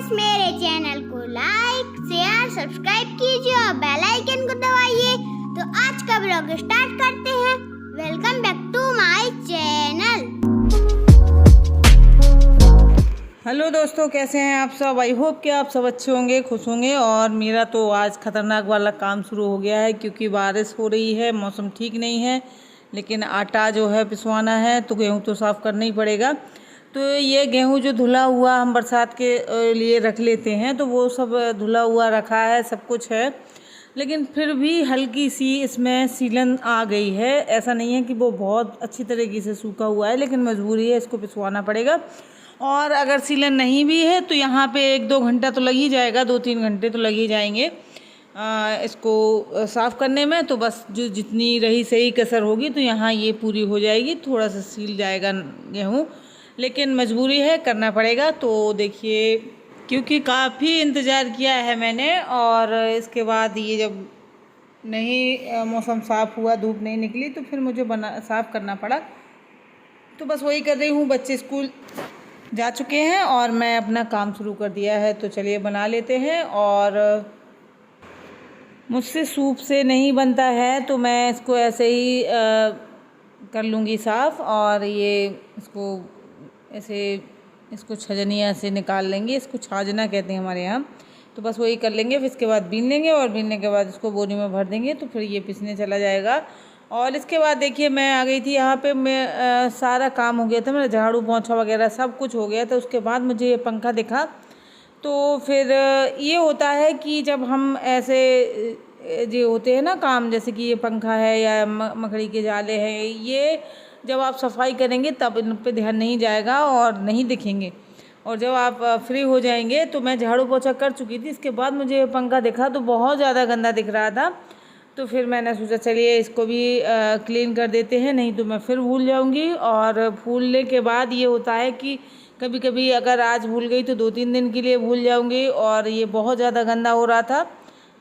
Guys, मेरे channel को like share subscribe कीजिए और बेल आइकन को दबाइए। तो आज का ब्लॉग स्टार्ट करते हैं। Welcome back to my channel. Hello दोस्तों, कैसे हैं आप सब। आई होप कि आप सब अच्छे होंगे, खुश होंगे। और मेरा तो आज ख़तरनाक वाला काम शुरू हो गया है क्योंकि बारिश हो रही है, मौसम ठीक नहीं है, लेकिन आटा जो है पिसवाना है तो गेहूं तो साफ़ करना ही पड़ेगा। तो ये गेहूं जो धुला हुआ हम बरसात के लिए रख लेते हैं, तो वो सब धुला हुआ रखा है, सब कुछ है, लेकिन फिर भी हल्की सी इसमें सीलन आ गई है। ऐसा नहीं है कि वो बहुत अच्छी तरीके से सूखा हुआ है, लेकिन मजबूरी है, इसको पिसवाना पड़ेगा। और अगर सीलन नहीं भी है तो यहाँ पे 1-2 घंटा तो लग ही जाएगा, 2-3 घंटे तो लग ही जाएंगे इसको साफ़ करने में। तो बस जो जितनी रही सही कसर होगी तो यहाँ ये पूरी हो जाएगी, थोड़ा सा सील जाएगा गेहूँ, लेकिन मजबूरी है, करना पड़ेगा। तो देखिए, क्योंकि काफ़ी इंतज़ार किया है मैंने, और इसके बाद ये जब नहीं मौसम साफ़ हुआ, धूप नहीं निकली, तो फिर मुझे साफ़ करना पड़ा। तो बस वही कर रही हूँ। बच्चे स्कूल जा चुके हैं और मैं अपना काम शुरू कर दिया है, तो चलिए बना लेते हैं। और मुझसे सूप से नहीं बनता है तो मैं इसको ऐसे ही कर लूँगी साफ़। और ये इसको ऐसे इसको छजनिया से निकाल लेंगे, इसको छाजना कहते हैं हमारे यहाँ। तो बस वही कर लेंगे, फिर इसके बाद बीन लेंगे और बीनने के बाद इसको बोरी में भर देंगे, तो फिर ये पिसने चला जाएगा। और इसके बाद देखिए, मैं आ गई थी यहाँ पे, मैं सारा काम हो गया था, मेरा झाड़ू पोंछा वगैरह सब कुछ हो गया था। उसके बाद मुझे ये पंखा दिखा। तो फिर ये होता है कि जब हम ऐसे जो होते हैं ना काम, जैसे कि ये पंखा है या मकड़ी के जाले हैं, ये जब आप सफाई करेंगे तब इन पे ध्यान नहीं जाएगा और नहीं दिखेंगे। और जब आप फ्री हो जाएंगे, तो मैं झाड़ू पोंछा कर चुकी थी, इसके बाद मुझे ये पंखा दिखा तो बहुत ज़्यादा गंदा दिख रहा था। तो फिर मैंने सोचा चलिए इसको भी क्लीन कर देते हैं, नहीं तो मैं फिर भूल जाऊंगी। और भूलने के बाद ये होता है कि कभी कभी अगर आज भूल गई तो 2-3 दिन के लिए भूल जाऊंगी। और ये बहुत ज़्यादा गंदा हो रहा था,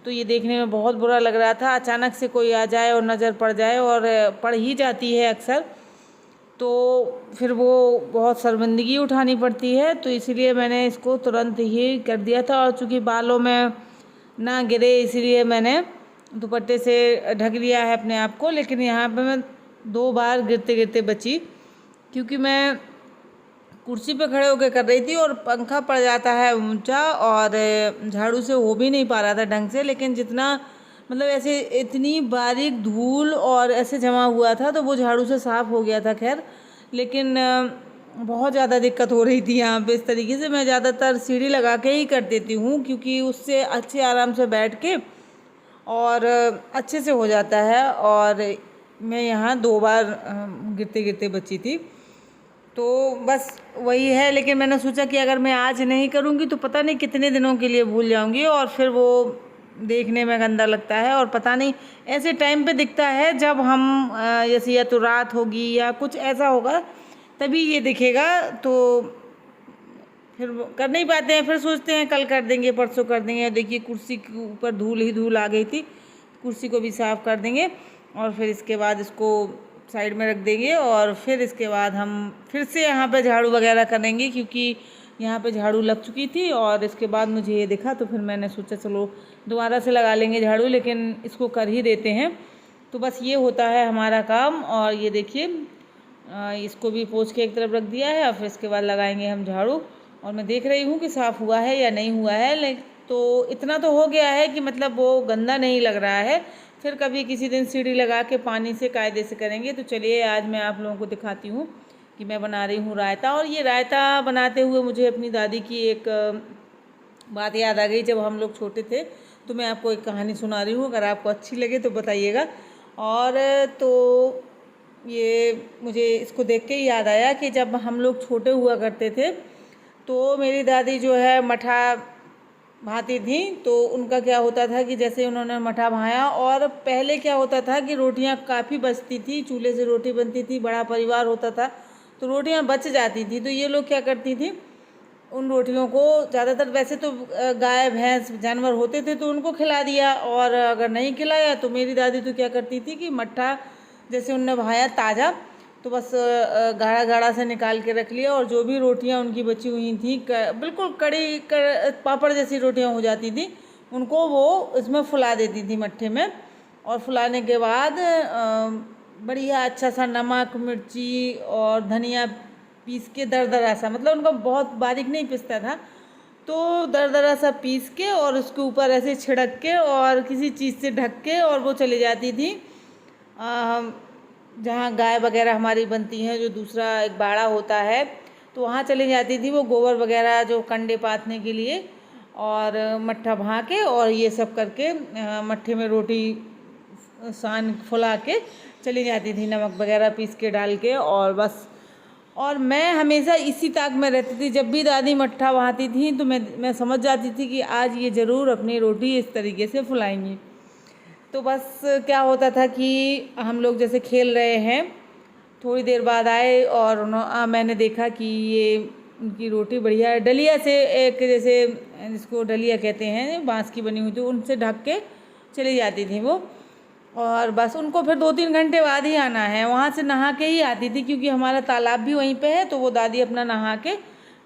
तो ये देखने में बहुत बुरा लग रहा था। अचानक से कोई आ जाए और नज़र पड़ जाए, और पड़ ही जाती है अक्सर, तो फिर वो बहुत शर्मिंदगी उठानी पड़ती है। तो इसीलिए मैंने इसको तुरंत ही कर दिया था। और चूँकि बालों में ना गिरे, इसीलिए मैंने दुपट्टे से ढक लिया है अपने आप को। लेकिन यहाँ पे मैं 2 बार गिरते गिरते बची, क्योंकि मैं कुर्सी पे खड़े होकर कर रही थी और पंखा पड़ जाता है ऊंचा, और झाड़ू से हो भी नहीं पा रहा था ढंग से। लेकिन जितना मतलब ऐसे इतनी बारीक धूल और ऐसे जमा हुआ था, तो वो झाड़ू से साफ़ हो गया था खैर। लेकिन बहुत ज़्यादा दिक्कत हो रही थी यहाँ पे। इस तरीके से मैं ज़्यादातर सीढ़ी लगा के ही कर देती हूँ, क्योंकि उससे अच्छे आराम से बैठ के और अच्छे से हो जाता है। और मैं यहाँ 2 बार गिरते गिरते बची थी, तो बस वही है। लेकिन मैंने सोचा कि अगर मैं आज नहीं करूँगी तो पता नहीं कितने दिनों के लिए भूल जाऊँगी, और फिर वो देखने में गंदा लगता है। और पता नहीं ऐसे टाइम पे दिखता है जब हम जैसे या तो रात होगी या कुछ ऐसा होगा, तभी ये दिखेगा। तो फिर कर नहीं पाते हैं, फिर सोचते हैं कल कर देंगे, परसों कर देंगे। देखिए, कुर्सी के ऊपर धूल ही धूल आ गई थी, कुर्सी को भी साफ़ कर देंगे और फिर इसके बाद इसको साइड में रख देंगे। और फिर इसके बाद हम फिर से यहाँ पे झाड़ू वगैरह करेंगे, क्योंकि यहाँ पे झाड़ू लग चुकी थी। और इसके बाद मुझे ये दिखा, तो फिर मैंने सोचा चलो दोबारा से लगा लेंगे झाड़ू, लेकिन इसको कर ही देते हैं। तो बस ये होता है हमारा काम। और ये देखिए, इसको भी पोंछ के एक तरफ रख दिया है, और फिर इसके बाद लगाएंगे हम झाड़ू। और मैं देख रही हूँ कि साफ़ हुआ है या नहीं हुआ है, लेकिन तो इतना तो हो गया है कि मतलब वो गंदा नहीं लग रहा है। फिर कभी किसी दिन सीढ़ी लगा के पानी से कायदे से करेंगे। तो चलिए, आज मैं आप लोगों को दिखाती हूँ कि मैं बना रही हूँ रायता। और ये रायता बनाते हुए मुझे अपनी दादी की एक बात याद आ गई। जब हम लोग छोटे थे, तो मैं आपको एक कहानी सुना रही हूँ, अगर आपको अच्छी लगे तो बताइएगा। और तो ये मुझे इसको देख के ही याद आया कि जब हम लोग छोटे हुआ करते थे, तो मेरी दादी जो है मठा भाती थी। तो उनका क्या होता था कि जैसे उन्होंने मठा भाया, और पहले क्या होता था कि रोटियां काफ़ी बचती थी, चूल्हे से रोटी बनती थी, बड़ा परिवार होता था, तो रोटियां बच जाती थी। तो ये लोग क्या करती थी, उन रोटियों को ज़्यादातर, वैसे तो गाय भैंस जानवर होते थे तो उनको खिला दिया, और अगर नहीं खिलाया तो मेरी दादी तो क्या करती थी कि मट्ठा जैसे उनने भाया ताज़ा, तो बस गाढ़ा गाढ़ा से निकाल के रख लिया। और जो भी रोटियां उनकी बची हुई थी बिल्कुल कड़ी पापड़ जैसी रोटियां हो जाती थी, उनको वो इसमें फुला देती थी मट्ठे में। और फुलाने के बाद बढ़िया अच्छा सा नमक मिर्ची और धनिया पीस के दरदरा सा, मतलब उनका बहुत बारीक नहीं पिसता था, तो दरदरा सा पीस के और उसके ऊपर ऐसे छिड़क के और किसी चीज़ से ढक के और वो चली जाती थी जहाँ गाय वगैरह हमारी बनती हैं, जो दूसरा एक बाड़ा होता है, तो वहाँ चली जाती थी वो गोबर वगैरह जो कंडे पाथने के लिए, और मट्ठा भा के और ये सब करके मट्ठे में रोटी सान फुला के चली जाती थी, नमक वगैरह पीस के डाल के। और बस, और मैं हमेशा इसी ताक में रहती थी। जब भी दादी मट्ठा बहाती थी तो मैं समझ जाती थी कि आज ये ज़रूर अपनी रोटी इस तरीके से फुलाएंगी। तो बस क्या होता था कि हम लोग जैसे खेल रहे हैं, थोड़ी देर बाद आए और मैंने देखा कि ये उनकी रोटी बढ़िया डलिया से, एक जैसे जिसको डलिया कहते हैं बांस की बनी हुई थी, उनसे ढक के चली जाती थी वो। और बस उनको फिर 2-3 घंटे बाद ही आना है, वहाँ से नहा के ही आती थी, क्योंकि हमारा तालाब भी वहीं पे है। तो वो दादी अपना नहा के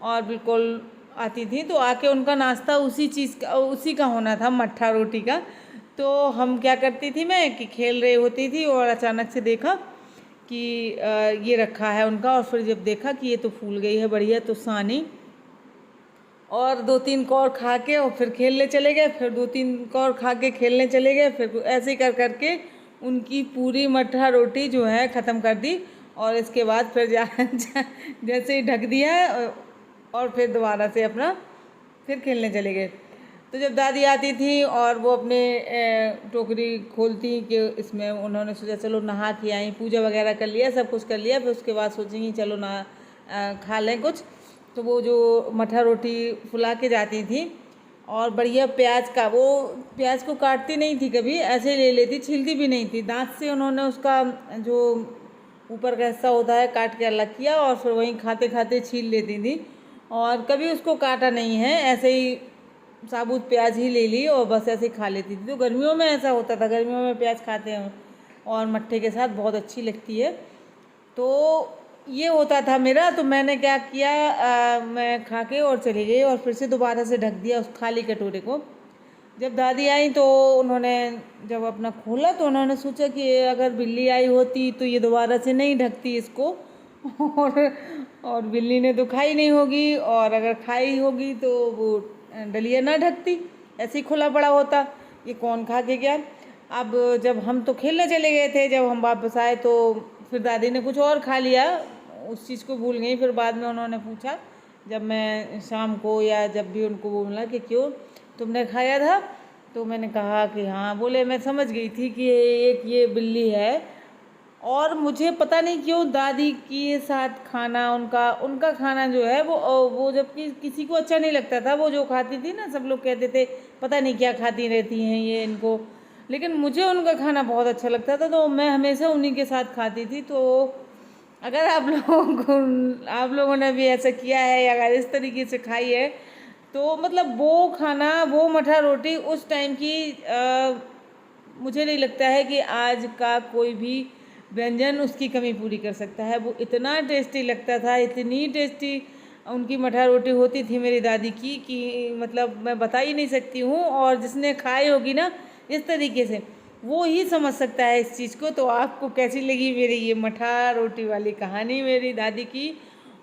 और बिल्कुल आती थी, तो आके उनका नाश्ता उसी का होना था, मट्ठा रोटी का। तो हम क्या करती थी, मैं कि खेल रही होती थी और अचानक से देखा कि ये रखा है उनका, और फिर जब देखा कि ये तो फूल गई है बढ़िया, तो सानी और 2-3 कौर खा के और फिर खेलने चले गए, फिर 2-3 कौर खा के खेलने चले गए, फिर ऐसे ही कर के उनकी पूरी मट्ठा रोटी जो है ख़त्म कर दी। और इसके बाद फिर जैसे ही ढक दिया और फिर दोबारा से अपना फिर खेलने चले गए। तो जब दादी आती थी और वो अपने टोकरी खोलती कि इसमें, उन्होंने सोचा चलो नहा के आई, पूजा वगैरह कर लिया, सब कुछ कर लिया, फिर उसके बाद सोचेंगी चलो खा लें कुछ। तो वो जो मट्ठा रोटी फुला के जाती थी और बढ़िया वो प्याज को काटती नहीं थी कभी, ऐसे ही ले लेती, छीलती भी नहीं थी, दांत से उन्होंने उसका जो ऊपर का हिस्सा होता है काट के अलग किया और फिर वहीं खाते खाते छील लेती थी। और कभी उसको काटा नहीं है, ऐसे ही साबुत प्याज ही ले ली और बस ऐसे ही खा लेती थी। तो गर्मियों में ऐसा होता था, गर्मियों में प्याज खाते हैं और मट्ठे के साथ बहुत अच्छी लगती है। तो ये होता था मेरा। तो मैंने क्या किया, मैं खा के और चली गई और फिर से दोबारा से ढक दिया उस खाली कटोरे को। जब दादी आई तो उन्होंने जब अपना खोला तो उन्होंने सोचा कि अगर बिल्ली आई होती तो ये दोबारा से नहीं ढकती इसको और बिल्ली ने तो खाई नहीं होगी, और अगर खाई होगी तो वो डलिया ना ढकती, ऐसे ही खुला पड़ा होता, ये कौन खा के गया। अब जब हम तो खेलने चले गए थे, जब हम वापस आए तो फिर दादी ने कुछ और खा लिया, उस चीज़ को भूल गई। फिर बाद में उन्होंने पूछा, जब मैं शाम को या जब भी उनको बोला कि क्यों तुमने खाया था, तो मैंने कहा कि हाँ। बोले मैं समझ गई थी कि ये बिल्ली है। और मुझे पता नहीं क्यों दादी के साथ खाना, उनका खाना जो है वो जब किसी को अच्छा नहीं लगता था, वो जो खाती थी ना, सब लोग कहते थे पता नहीं क्या खाती रहती हैं ये इनको, लेकिन मुझे उनका खाना बहुत अच्छा लगता था, तो मैं हमेशा उन्हीं के साथ खाती थी। तो अगर आप लोगों ने भी ऐसा किया है या अगर इस तरीके से खाई है, तो मतलब वो खाना, वो मट्ठा रोटी उस टाइम की मुझे नहीं लगता है कि आज का कोई भी व्यंजन उसकी कमी पूरी कर सकता है। वो इतना टेस्टी लगता था, इतनी टेस्टी उनकी मट्ठा रोटी होती थी मेरी दादी की कि मतलब मैं बता ही नहीं सकती हूँ। और जिसने खाई होगी ना इस तरीके से, वो ही समझ सकता है इस चीज़ को। तो आपको कैसी लगी मेरी ये मट्ठा रोटी वाली कहानी मेरी दादी की?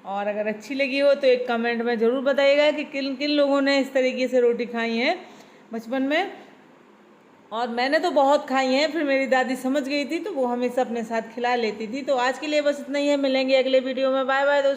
और अगर अच्छी लगी हो तो एक कमेंट में ज़रूर बताइएगा कि किन किन लोगों ने इस तरीके से रोटी खाई है बचपन में। और मैंने तो बहुत खाई हैं, फिर मेरी दादी समझ गई थी तो वो हमेशा अपने साथ खिला लेती थी। तो आज के लिए बस इतना ही है, मिलेंगे अगले वीडियो में। बाय बाय दोस्तों।